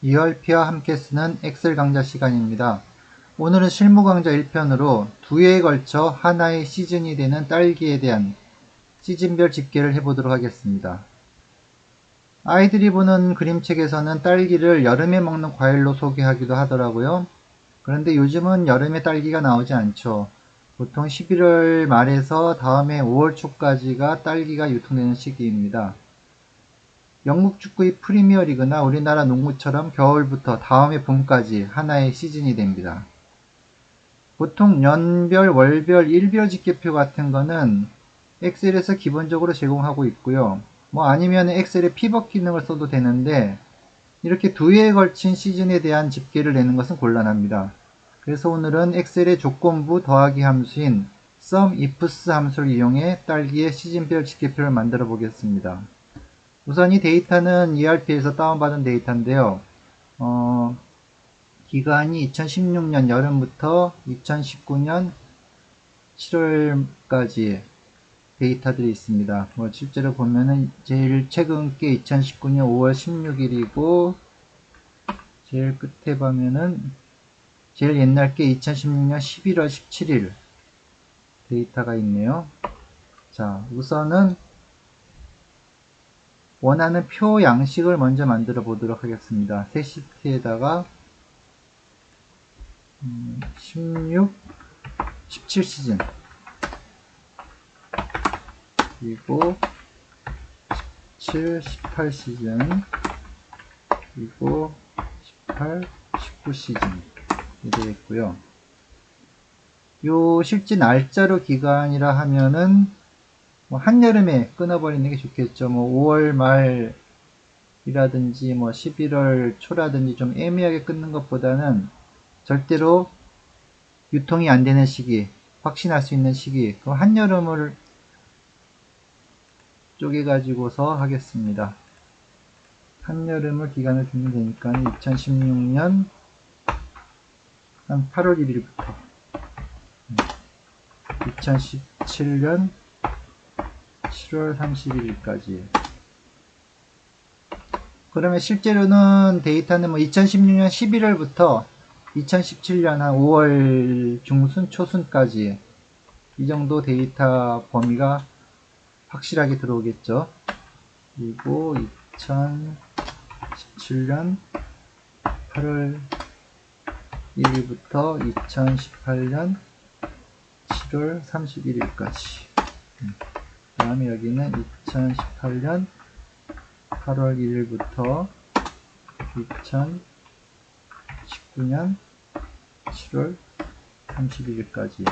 ERP와 함께 쓰는 엑셀 강좌 시간입니다. 오늘은 실무 강좌 1편으로 2회에 걸쳐 하나의 시즌이 되는 딸기에 대한 시즌별 집계를 해보도록 하겠습니다. 아이들이 보는 그림책에서는 딸기를 여름에 먹는 과일로 소개하기도 하더라고요. 그런데 요즘은 여름에 딸기가 나오지 않죠. 보통 11월 말에서 다음해 5월 초까지가 딸기가 유통되는 시기입니다. 영국 축구의 프리미어리그나 우리나라 농구처럼 겨울부터 다음해 봄까지 하나의 시즌이 됩니다. 보통 년별, 월별, 일별 집계표 같은 거는 엑셀에서 기본적으로 제공하고 있고요. 아니면 엑셀에 피벗 기능을 써도 되는데 이렇게 2회에 걸친 시즌에 대한 집계를 내는 것은 곤란합니다. 그래서 오늘은 엑셀의 조건부 더하기 함수인 SUMIFS 함수를 이용해 딸기의 시즌별 집계표를 만들어 보겠습니다. 우선 이 데이터는 ERP에서 다운받은 데이터인데요. 기간이 2016년 여름부터 2019년 7월까지 데이터들이 있습니다. 실제로 보면은 제일 최근 게 2019년 5월 16일이고 제일 끝에 보면은 제일 옛날 게 2016년 11월 17일 데이터가 있네요. 자, 우선은 원하는 표 양식을 먼저 만들어 보도록 하겠습니다. 새 시트에다가 16, 17 시즌 그리고 17, 18 시즌 그리고 18, 19 시즌이 되겠고요. 요 실제 날짜로 기간이라 하면은 한여름에 끊어버리는 게 좋겠죠. 5월 말이라든지 11월 초라든지 좀 애매하게 끊는 것보다는 절대로 유통이 안 되는 시기, 확신할 수 있는 시기, 그 한여름을 쪼개가지고서 하겠습니다. 한여름을 기간을 두면 되니까 2016년 한 8월 1일부터 2017년 7월 31일까지. 그러면 실제로는 데이터는 2016년 11월부터 2017년 한 5월 중순 초순까지 이 정도 데이터 범위가 확실하게 들어오겠죠. 그리고 2017년 8월 1일부터 2018년 7월 31일까지. 그 다음에 여기는 2018년 8월 1일부터 2019년 7월 31일까지.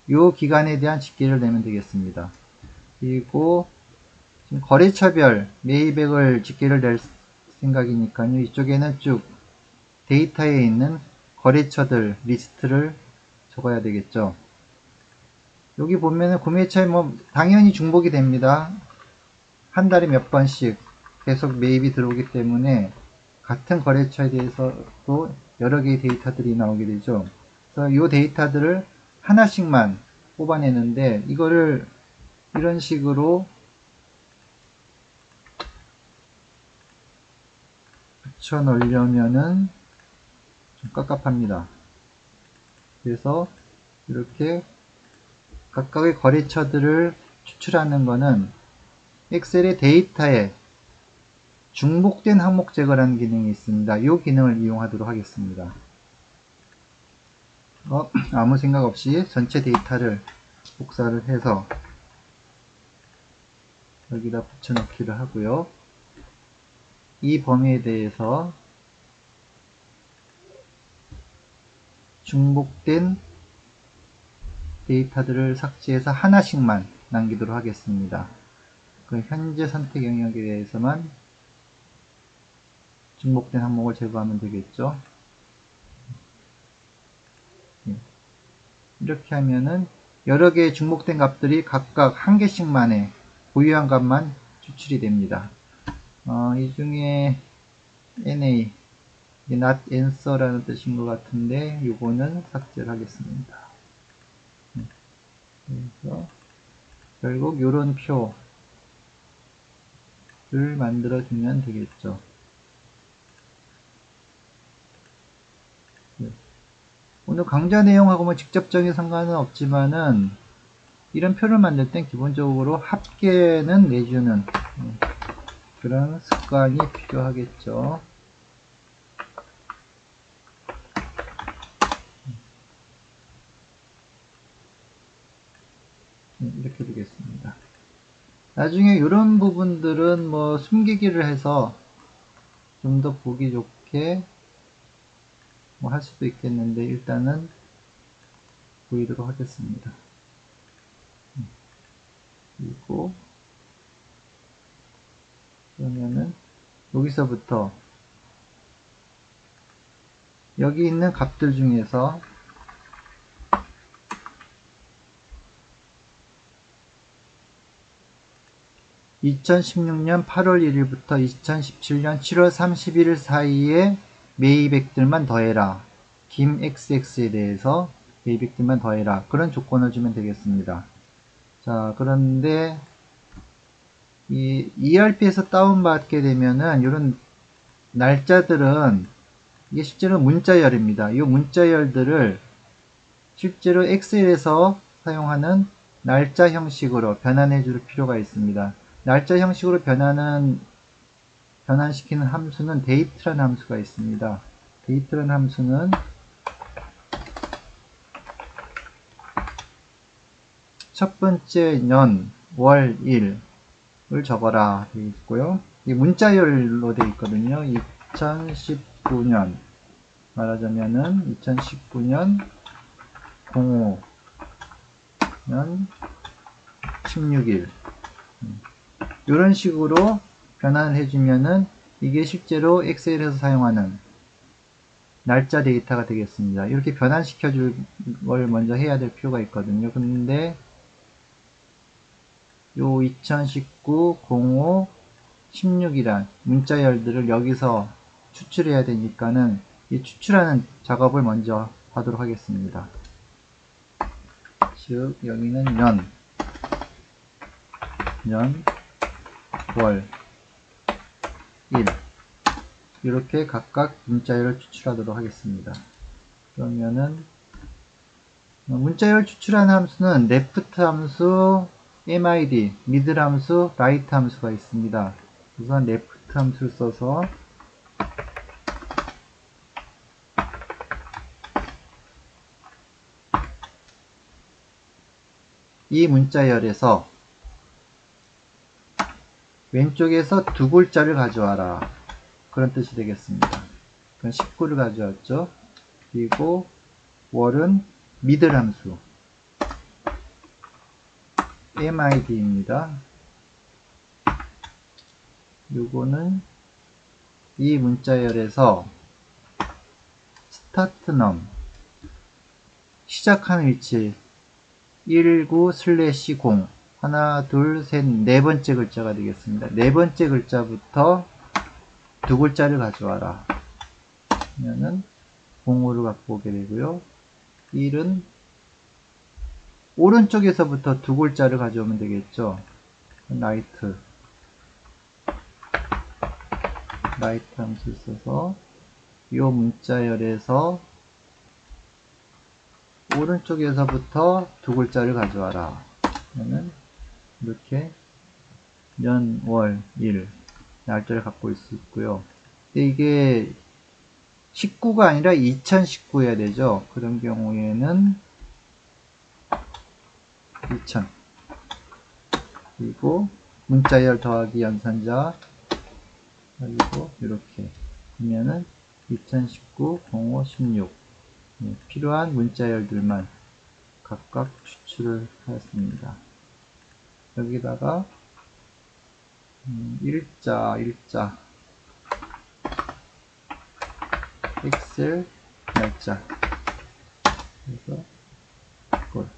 이 기간에 대한 집계를 내면 되겠습니다. 그리고 지금 거래처별 매입액을 집계를 낼 생각이니까요. 이쪽에는 쭉 데이터에 있는 거래처들 리스트를 적어야 되겠죠. 여기 보면은 구매처에 당연히 중복이 됩니다. 한 달에 몇 번씩 계속 매입이 들어오기 때문에 같은 거래처에 대해서도 여러 개의 데이터들이 나오게 되죠. 그래서 이 데이터들을 하나씩만 뽑아내는데 이거를 이런 식으로 붙여 넣으려면은 좀 깝깝합니다. 그래서 이렇게 각각의 거래처들을 추출하는 거는 엑셀의 데이터에 중복된 항목 제거라는 기능이 있습니다. 이 기능을 이용하도록 하겠습니다. 아무 생각 없이 전체 데이터를 복사를 해서 여기다 붙여넣기를 하고요. 이 범위에 대해서 중복된 데이터들을 삭제해서 하나씩만 남기도록 하겠습니다. 그 현재 선택 영역에 대해서만 중복된 항목을 제거하면 되겠죠. 이렇게 하면은 여러 개의 중복된 값들이 각각 한 개씩만의 고유한 값만 추출이 됩니다. 이 중에 NA, not answer라는 뜻인 것 같은데 이거는 삭제를 하겠습니다. 그래서 결국 이런 표를 만들어 주면 되겠죠. 오늘 강좌 내용하고 뭐 직접적인 상관은 없지만은 이런 표를 만들 땐 기본적으로 합계는 내주는 그런 습관이 필요하겠죠. 이렇게 되겠습니다. 나중에 이런 부분들은 뭐 숨기기를 해서 좀 더 보기 좋게 뭐 할 수도 있겠는데 일단은 보이도록 하겠습니다. 그리고 그러면은 여기서부터 여기 있는 값들 중에서 (2016년 8월 1일부터 2017년 7월 31일) 사이에 매입액들만 더해라. 김 XX에 대해서 매입액들만 더해라. 그런 조건을 주면 되겠습니다. 자, 그런데 이 ERP에서 다운받게 되면은 이런 날짜들은 이게 실제로 문자열입니다. 이 문자열들을 실제로 엑셀에서 사용하는 날짜 형식으로 변환해 줄 필요가 있습니다. 날짜 형식으로 변환시키는 함수는 date라는 함수가 있습니다. date라는 함수는 첫 번째 년, 월, 일을 적어라 되어 있고요. 이 문자열로 되어 있거든요. 2019년 말하자면은 2019년 05년 16일 이런 식으로 변환을 해주면은 이게 실제로 엑셀에서 사용하는 날짜 데이터가 되겠습니다. 이렇게 변환시켜 줄 걸 먼저 해야 될 필요가 있거든요. 근데 요 2019, 05, 16이란 문자열들을 여기서 추출해야 되니까는 이 추출하는 작업을 먼저 하도록 하겠습니다. 즉 여기는 년, 월, 일 이렇게 각각 문자열을 추출하도록 하겠습니다. 그러면은 문자열 추출하는 함수는 left 함수, mid, middle 함수, right 함수가 있습니다. 우선 left 함수를 써서 이 문자열에서 왼쪽에서 두 글자를 가져와라. 그런 뜻이 되겠습니다. 그럼 19를 가져왔죠. 그리고 월은 middle 함수 mid입니다. 요거는 이 문자열에서 start num 시작하는 위치 19/0 하나, 둘, 셋, 네 번째 글자가 되겠습니다. 네 번째 글자부터 두 글자를 가져와라. 그러면은 05를 갖고 오게 되고요. 1은 오른쪽에서부터 두 글자를 가져오면 되겠죠. 라이트 함수 써서 이 문자열에서 오른쪽에서부터 두 글자를 가져와라. 그러면 이렇게 년, 월, 일 날짜를 갖고 있을 수 있고요. 근데 이게 19가 아니라 2019여야 되죠. 그런 경우에는 2000 그리고 문자열 더하기 연산자 그리고 이렇게 그러면은 2019, 05, 16 필요한 문자열들만 각각 추출을 하였습니다. 여기다가 일자 엑셀 날짜 그래서 이걸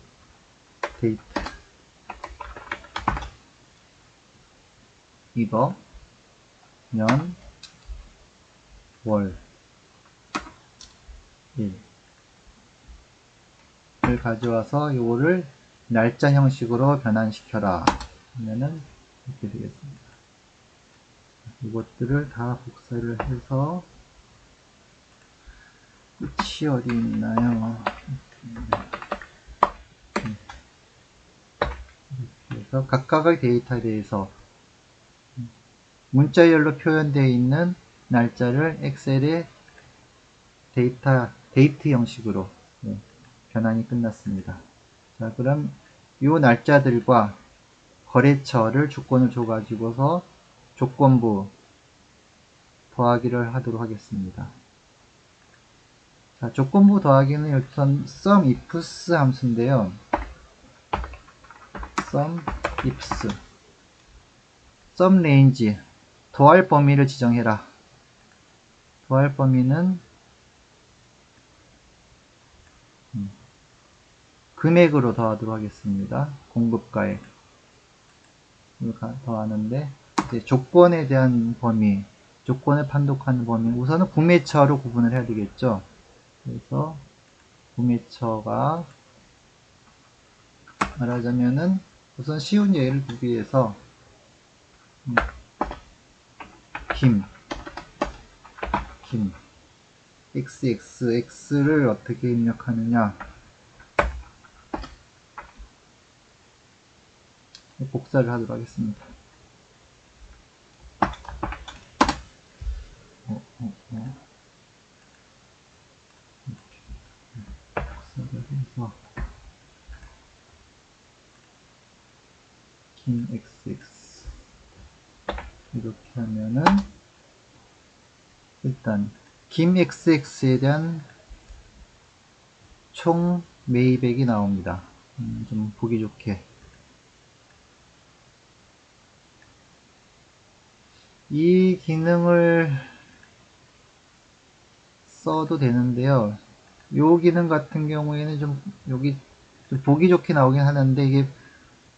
데이트 이거 년, 월, 일 을 가져와서 이거를 날짜 형식으로 변환시켜라 하면은 이렇게 되겠습니다. 이것들을 다 복사를 해서 끝이 어디 있나요? 그래서 각각의 데이터에 대해서 문자열로 표현되어 있는 날짜를 엑셀에 데이트 형식으로 변환이 끝났습니다. 자, 그럼 이 날짜들과 거래처를 조건을 줘가지고서 조건부 더하기를 하도록 하겠습니다. 자, 조건부 더하기는 우선 sumifs 함수인데요. sumifs sumRange 더할 범위를 지정해라. 더할 범위는 금액으로 더하도록 하겠습니다. 공급가액 더하는데 이제 조건에 대한 범위, 조건을 판독하는 범위, 우선은 구매처로 구분을 해야 되겠죠. 그래서 구매처가 말하자면은 우선 쉬운 예를 두기 위해서 김 xxx를 어떻게 입력하느냐, 복사를 하도록 하겠습니다. 복사를 해서 김 xx 이렇게 하면은 일단 김 xx에 대한 총 매입액이 나옵니다. 좀 보기 좋게 이 기능을 써도 되는데요. 요 기능 같은 경우에는 좀 여기 좀 보기 좋게 나오긴 하는데, 이게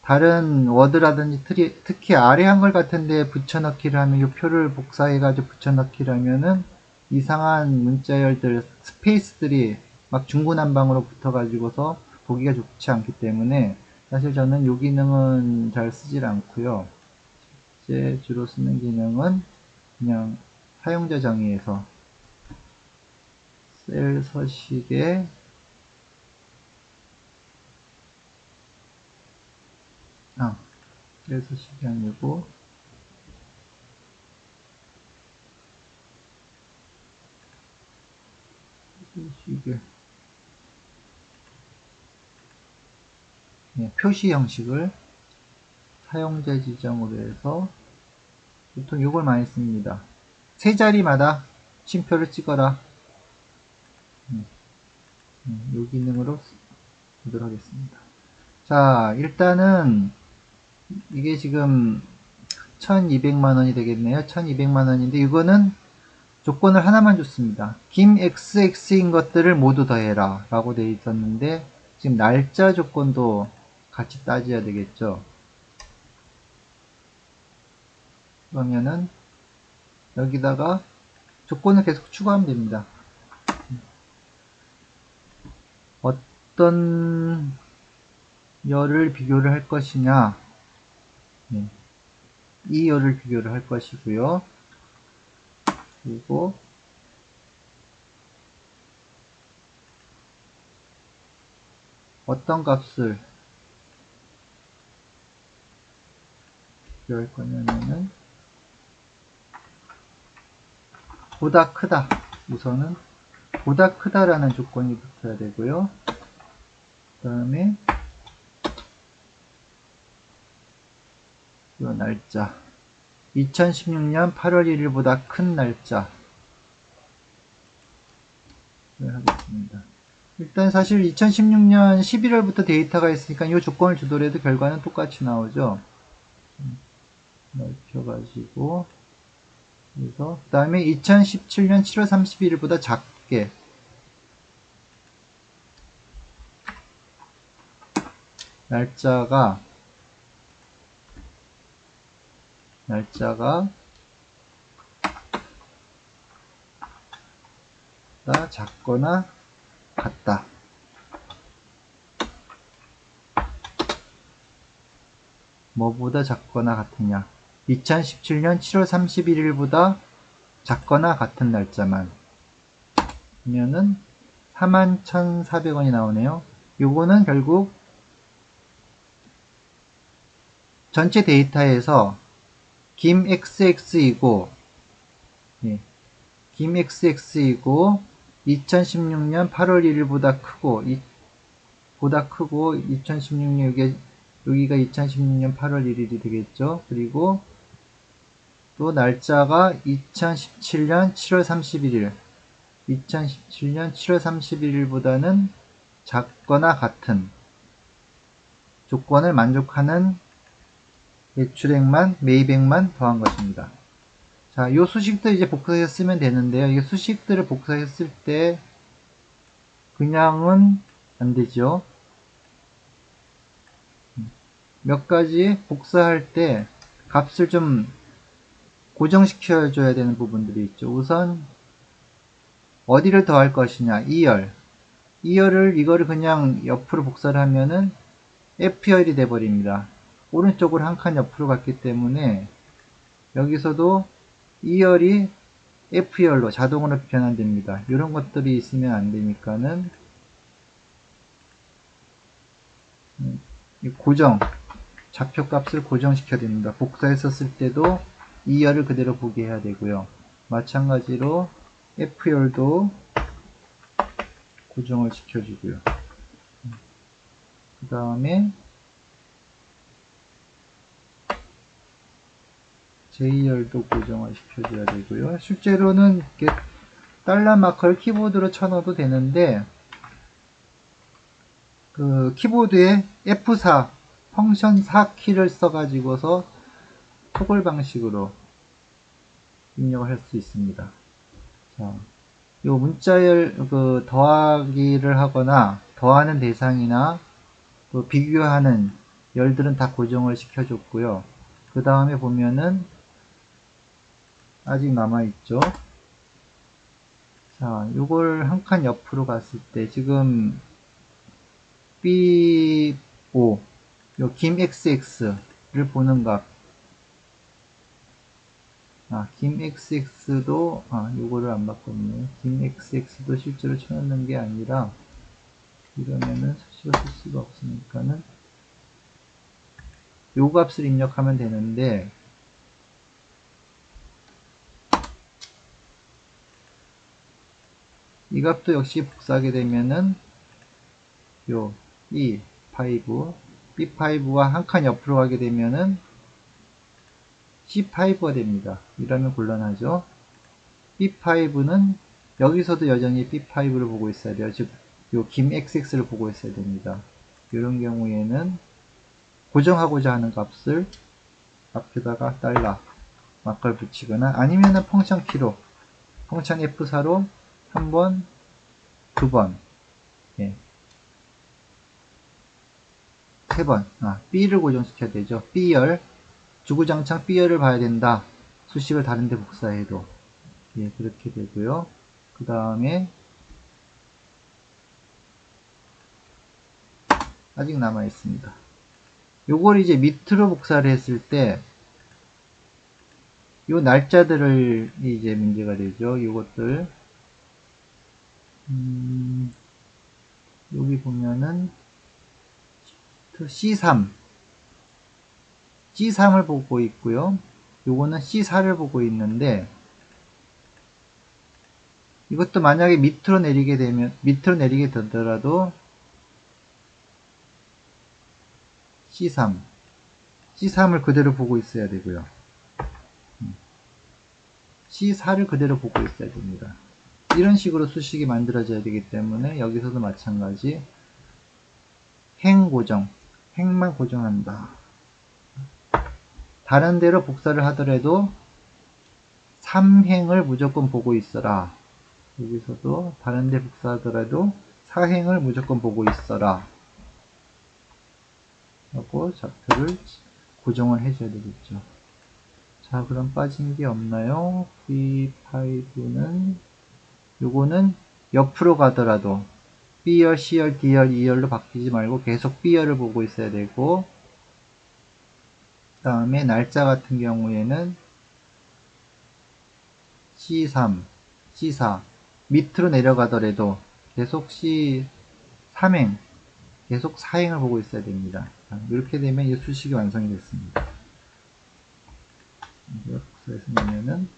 다른 워드라든지 특히 아래 한글 같은 데 붙여넣기를 하면, 이 표를 복사해 가지고 붙여넣기를 하면은 이상한 문자열들, 스페이스들이 막 중구난방으로 붙어 가지고서 보기가 좋지 않기 때문에 사실 저는 이 기능은 잘 쓰질 않고요. 제 주로 쓰는 기능은 그냥 사용자 정의에서 셀 서식에 셀 서식이 아니고 서식에 표시 형식을 사용자 지정으로 해서 보통 이걸 많이 씁니다. 세 자리마다 쉼표를 찍어라. 이 기능으로 보도록 하겠습니다. 자, 일단은 이게 지금 1200만원이 되겠네요. 1200만원인데 이거는 조건을 하나만 줬습니다. 김 xx인 것들을 모두 더해라 라고 되어 있었는데, 지금 날짜 조건도 같이 따져야 되겠죠. 그러면은 여기다가 조건을 계속 추가하면 됩니다. 어떤 열을 비교를 할 것이냐, 이 열을 비교를 할 것이고요. 그리고 어떤 값을 비교할 거냐면은 보다 크다, 우선은 보다 크다라는 조건이 붙어야 되고요. 그 다음에 이 날짜 2016년 8월 1일보다 큰 날짜 하겠습니다. 일단 사실 2016년 11월부터 데이터가 있으니까 이 조건을 주더라도 결과는 똑같이 나오죠. 넓혀가지고, 그래서 그 다음에 2017년 7월 31일보다 작게, 날짜가 작거나 같다. 뭐보다 작거나 같으냐, 2017년 7월 31일보다 작거나 같은 날짜만 하면은 41,400원이 나오네요. 요거는 결국 전체 데이터에서 김 XX이고, 예, 김 XX이고 2016년 8월 1일보다 크고 2016년 여기가 2016년 8월 1일이 되겠죠. 그리고 또 날짜가 2017년 7월 31일 2017년 7월 31일보다는 작거나 같은 조건을 만족하는 매입액만 더한 것입니다. 자, 요 수식들 이제 복사해서 쓰면 되는데요. 이 수식들을 복사했을 때 그냥은 안 되죠. 몇 가지 복사할 때 값을 좀 고정시켜 줘야 되는 부분들이 있죠. 우선 어디를 더할 것이냐, 2열. 2열을 이거를 그냥 옆으로 복사를 하면은 F열이 돼 버립니다. 오른쪽으로 한 칸 옆으로 갔기 때문에 여기서도 2열이 F열로 자동으로 변환됩니다. 이런 것들이 있으면 안 되니까는 좌표값을 고정시켜야 됩니다. 복사했었을 때도 2열을 그대로 보게 해야 되고요. 마찬가지로 F열도 고정을 시켜주고요. 그 다음에 J열도 고정을 시켜줘야 되고요. 실제로는 이렇게 달러 마커를 키보드로 쳐넣어도 되는데 그 키보드에 F4 펑션 4키를 써가지고서 토글 방식으로 입력을 할 수 있습니다. 자, 요 문자열 더하기를 하거나 더하는 대상이나 또 비교하는 열들은 다 고정을 시켜줬고요. 그 다음에 보면은 아직 남아있죠. 자, 요걸 한 칸 옆으로 갔을 때 지금 B5 요 김 XX를 보는 값, 김 XX도 요거를 안 바꿨네요. 김 XX도 실제로 쳐넣는 게 아니라 이러면은 수식을 쓸 수가 없으니까는 요 값을 입력하면 되는데 이 값도 역시 복사하게 되면은 요 B5와 한 칸 옆으로 가게 되면은 C5가 됩니다. 이러면 곤란하죠. B5는 여기서도 여전히 B5를 보고 있어야 돼요. 즉, 요 김 XX를 보고 있어야 됩니다. 이런 경우에는 고정하고자 하는 값을 앞에다가 달러 마커를 붙이거나 아니면은 펑션 키로 펑션 F4로 한 번, 두 번, 예. 세 번, B를 고정시켜야 되죠. B열, 주구장창 B열을 봐야 된다. 수식을 다른데 복사해도. 예, 그렇게 되고요. 그 다음에, 아직 남아 있습니다. 요걸 이제 밑으로 복사를 했을 때, 요 날짜들을 이제 문제가 되죠. 요것들. 여기 보면은, C3을 보고 있고요. 요거는 C4를 보고 있는데 이것도 만약에 밑으로 내리게 되더라도 C3을 그대로 보고 있어야 되고요. C4를 그대로 보고 있어야 됩니다. 이런 식으로 수식이 만들어져야 되기 때문에 여기서도 마찬가지 행만 고정한다. 다른 데로 복사를 하더라도 3행을 무조건 보고 있어라. 여기서도 다른 데 복사하더라도 4행을 무조건 보고 있어라. 하고 좌표를 고정을 해줘야 되겠죠. 자, 그럼 빠진 게 없나요? V5는 요거는 옆으로 가더라도 B열, C열, D열, E열로 바뀌지 말고 계속 B열을 보고 있어야 되고 그 다음에 날짜 같은 경우에는 C3, C4 밑으로 내려가더라도 계속 C 3행, 계속 4행을 보고 있어야 됩니다. 이렇게 되면 이 수식이 완성이 됐습니다. 복사해서 넣으면은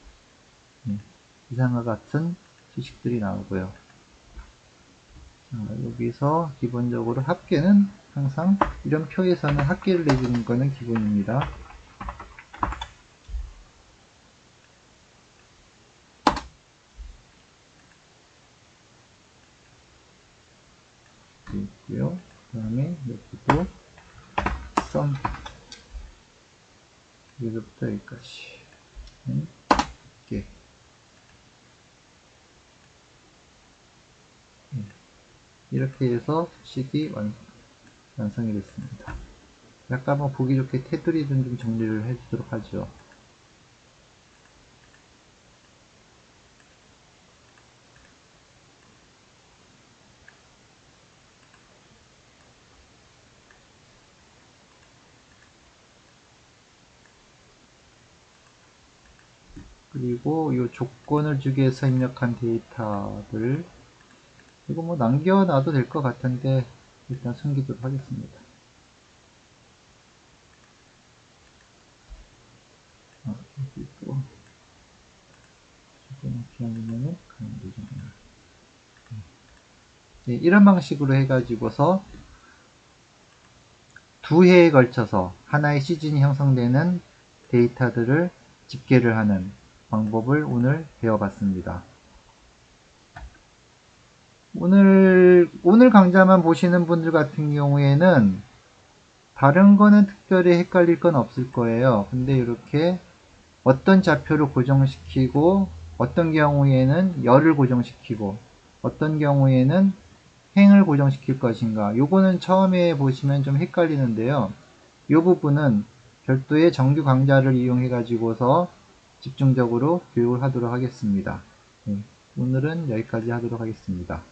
이상과 같은 수식들이 나오고요. 자, 여기서 기본적으로 합계는 항상 이런 표에서는 합계를 내주는 거는 기본입니다. 있고요. 그 다음에 여기도 sum 여기서부터 여기까지 합계. 이렇게 해서 수식이 완성이 됐습니다. 약간 뭐 보기 좋게 테두리 좀 정리를 해주도록 하죠. 그리고 이 조건을 주기 위해서 입력한 데이터들 이거 뭐 남겨놔도 될 것 같은데 일단 숨기도록 하겠습니다. 여기도 조건을 기억하면은 네, 이런 방식으로 해가지고서 두 해에 걸쳐서 하나의 시즌이 형성되는 데이터들을 집계를 하는 방법을 오늘 배워봤습니다. 오늘 강좌만 보시는 분들 같은 경우에는 다른 거는 특별히 헷갈릴 건 없을 거예요. 근데 이렇게 어떤 좌표를 고정시키고 어떤 경우에는 열을 고정시키고 어떤 경우에는 행을 고정시킬 것인가 요거는 처음에 보시면 좀 헷갈리는데요. 이 부분은 별도의 정규 강좌를 이용해 가지고서 집중적으로 교육을 하도록 하겠습니다. 오늘은 여기까지 하도록 하겠습니다.